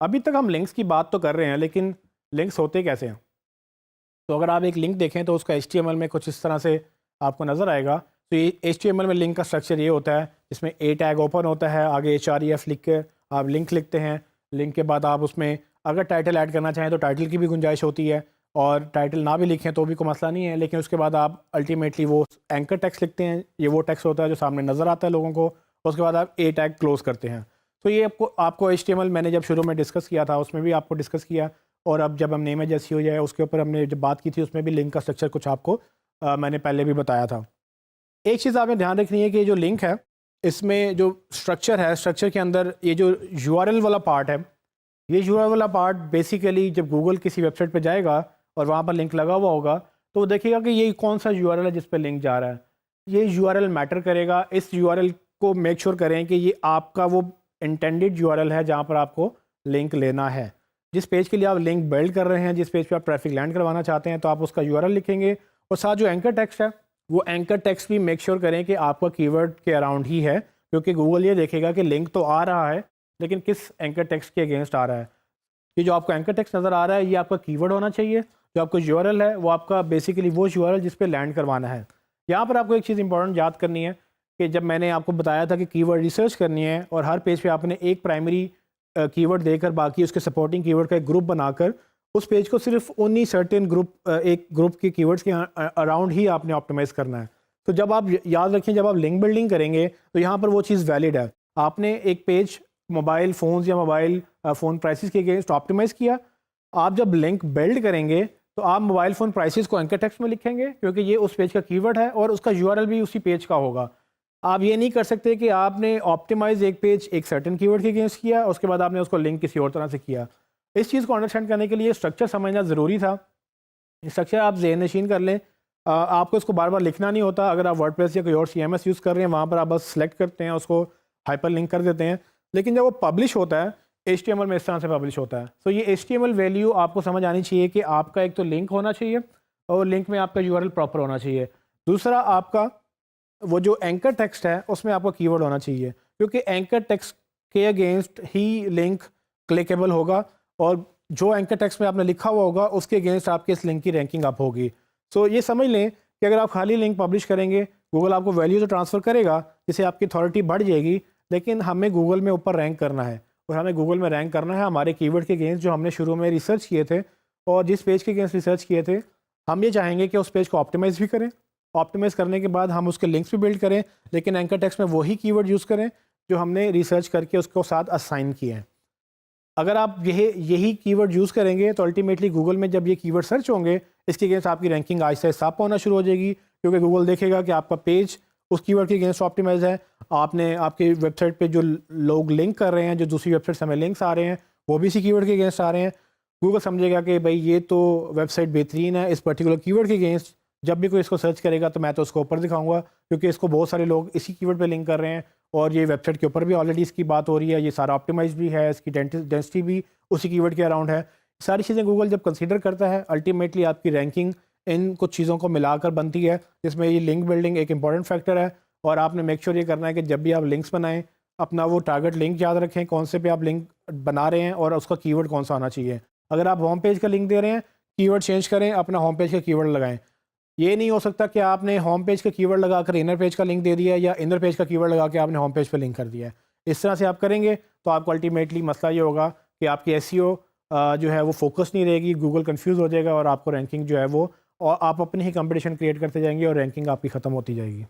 अभी तक हम लिंक्स की बात तो कर रहे हैं, लेकिन लिंक्स होते कैसे हैं? तो अगर आप एक लिंक देखें तो उसका HTML में कुछ इस तरह से आपको नज़र आएगा। तो ये HTML में लिंक का स्ट्रक्चर ये होता है, जिसमें ए टैग ओपन होता है, आगे href लिख के आप लिंक लिखते हैं। लिंक के बाद आप उसमें अगर टाइटल ऐड करना चाहें तो टाइटल की भी गुंजाइश होती है, और टाइटल ना भी लिखें तो भी कोई मसला नहीं है। लेकिन उसके बाद आप अल्टीमेटली वो एंकर टेक्स्ट लिखते हैं, ये वो टेक्स्ट होता है जो सामने नज़र आता है लोगों को। उसके बाद आप ए टैग क्लोज करते हैं। तो ये आपको HTML मैंने जब शुरू में डिस्कस किया था उसमें भी आपको डिस्कस किया, और अब जब हमने इमेज SEO जाए उसके ऊपर हमने जब बात की थी उसमें भी लिंक का स्ट्रक्चर कुछ आपको मैंने पहले भी बताया था। एक चीज़ आपने ध्यान रखनी है कि जो लिंक है इसमें जो स्ट्रक्चर है, स्ट्रक्चर के अंदर ये जो URL वाला पार्ट है, ये URL वाला पार्ट बेसिकली जब गूगल किसी वेबसाइट पे जाएगा और वहाँ पर लिंक लगा हुआ होगा तो वो देखेगा कि ये कौन सा URL है जिस पर लिंक जा रहा है। ये URL मैटर करेगा। इस URL को मेक श्योर करें कि ये आपका वो इंटेंडेड URL है जहाँ पर आपको लिंक लेना है। जिस पेज के लिए आप लिंक बिल्ड कर रहे हैं, जिस पेज पे आप ट्रैफिक लैंड करवाना चाहते हैं, तो आप उसका URL लिखेंगे, और साथ जो एंकर टेक्स्ट है वो एंकर टेक्स्ट भी मेक श्योर करें कि आपका कीवर्ड के अराउंड ही है, क्योंकि गूगल ये देखेगा कि लिंक तो आ रहा है लेकिन किस एंकर टेक्स्ट के अगेंस्ट आ रहा है। ये जो आपको एंकर टेक्स्ट नज़र आ रहा है ये आपका कीवर्ड होना चाहिए, जो आपको URL है वो आपका बेसिकली वो URL जिस पे लैंड करवाना है। यहाँ पर आपको एक चीज़ इंपॉर्टेंट याद करनी है कि जब मैंने आपको बताया था कि कीवर्ड रिसर्च करनी है और हर पेज पे आपने एक प्राइमरी कीवर्ड देकर बाकी उसके सपोर्टिंग कीवर्ड का एक ग्रुप बनाकर उस पेज को सिर्फ उन्हीं सर्टेन एक ग्रुप के कीवर्ड्स के अराउंड ही आपने ऑप्टिमाइज़ करना है। तो जब आप याद रखें, जब आप लिंक बिल्डिंग करेंगे तो यहाँ पर वो चीज़ वैलिड है। आपने एक पेज मोबाइल फ़ोन्स या मोबाइल फ़ोन प्राइसेस के अगेंस्ट ऑप्टिमाइज़ किया। आप जब लिंक बिल्ड करेंगे तो आप मोबाइल फ़ोन प्राइसेस को एंकर टेक्स्ट में लिखेंगे, क्योंकि ये उस पेज का कीवर्ड है और उसका URL भी उसी पेज का होगा। आप ये नहीं कर सकते कि आपने ऑप्टिमाइज़ एक पेज एक सर्टेन कीवर्ड के अगेंस्ट किया, उसके बाद आपने उसको लिंक किसी और तरह से किया। इस चीज़ को अंडरस्टैंड करने के लिए स्ट्रक्चर समझना ज़रूरी था। स्ट्रक्चर आप ज़हन नशीन कर लें। आपको इसको बार बार लिखना नहीं होता। अगर आप वर्डप्रेस या कोई और CMS यूज़ कर रहे हैं वहाँ पर आप बस सेलेक्ट करते हैं, उसको हाइपर लिंक कर देते हैं। लेकिन जब वो पब्लिश होता है HTML में इस तरह से पब्लिश होता है, तो ये HTML वैल्यू आपको समझ आनी चाहिए कि आपका एक तो लिंक होना चाहिए और लिंक में आपका URL प्रॉपर होना चाहिए। दूसरा, आपका वो जो एंकर टेक्स्ट है उसमें आपका कीवर्ड होना चाहिए, क्योंकि एंकर टेक्स्ट के अगेंस्ट ही लिंक क्लिकेबल होगा, और जो एंकर टेक्स्ट में आपने लिखा हुआ होगा उसके अगेंस्ट आपके इस लिंक की रैंकिंग अप होगी। सो ये समझ लें कि अगर आप खाली लिंक पब्लिश करेंगे गूगल आपको वैल्यू तो ट्रांसफ़र करेगा जिससे आपकी अथॉरिटी बढ़ जाएगी, लेकिन हमें गूगल में ऊपर रैंक करना है, और हमें गूगल में रैंक करना है हमारे कीवर्ड के अगेंस्ट जो हमने शुरू में रिसर्च किए थे, और जिस पेज के अगेंस्ट रिसर्च किए थे हम ये चाहेंगे कि उस पेज को ऑप्टिमाइज़ भी करें। ऑप्टिमाइज़ करने के बाद हम उसके लिंक्स भी बिल्ड करें, लेकिन एंकर टेक्स्ट में वही कीवर्ड यूज़ करें जो हमने रिसर्च करके उसको साथ असाइन किए हैं। अगर आप यही कीवर्ड यूज़ करेंगे तो अल्टीमेटली गूगल में जब ये कीवर्ड सर्च होंगे इसके अगेंस्ट आपकी रैंकिंग आहिस्ता आहिस्ता अप होना शुरू हो जाएगी, क्योंकि गूगल देखेगा कि आपका पेज उस कीवर्ड के अगेंस्ट ऑप्टिमाइज है। आपने आपके वेबसाइट पे जो लोग लिंक कर रहे हैं, जो दूसरी वेबसाइट से हमें लिंक्स आ रहे हैं वो भी इसी कीवर्ड के अगेंस्ट आ रहे हैं। गूगल समझेगा कि भाई ये तो वेबसाइट बेहतरीन है, इस पर्टिकुलर कीवर्ड के अगेंस्ट जब भी कोई इसको सर्च करेगा तो मैं तो उसको ऊपर दिखाऊंगा, क्योंकि इसको बहुत सारे लोग इसी कीवर्ड पे लिंक कर रहे हैं और ये वेबसाइट के ऊपर भी ऑलरेडी इसकी बात हो रही है, ये सारा ऑप्टिमाइज भी है, इसकी डेंसिटी भी उसी कीवर्ड के अराउंड है। सारी चीज़ें गूगल जब कंसीडर करता है अल्टीमेटली आपकी रैंकिंग इन कुछ चीज़ों को मिलाकर बनती है, जिसमें ये लिंक बिल्डिंग एक इंपॉर्टेंट फैक्टर है। और आपने मेक श्योर ये करना है कि जब भी आप लिंक्स बनाएं अपना वो टारगेट लिंक याद रखें, कौन से पे आप लिंक बना रहे हैं और उसका कीवर्ड कौन सा होना चाहिए। अगर आप होम पेज का लिंक दे रहे हैं कीवर्ड चेंज करें, अपना होम पेज का कीवर्ड लगाएं। ये नहीं हो सकता कि आपने होम पेज का कीवर्ड लगाकर इनर पेज का लिंक दे दिया या इनर पेज का कीवर्ड लगा के आपने होम पेज पे लिंक कर दिया है। इस तरह से आप करेंगे तो आपको अल्टीमेटली मसला ये होगा कि आपकी एसईओ जो है वो फोकस नहीं रहेगी, गूगल कंफ्यूज हो जाएगा और आपको रैंकिंग जो है वो, और आप अपनी ही कंपटीशन क्रिएट करते जाएंगे और रैंकिंग आपकी ख़त्म होती जाएगी।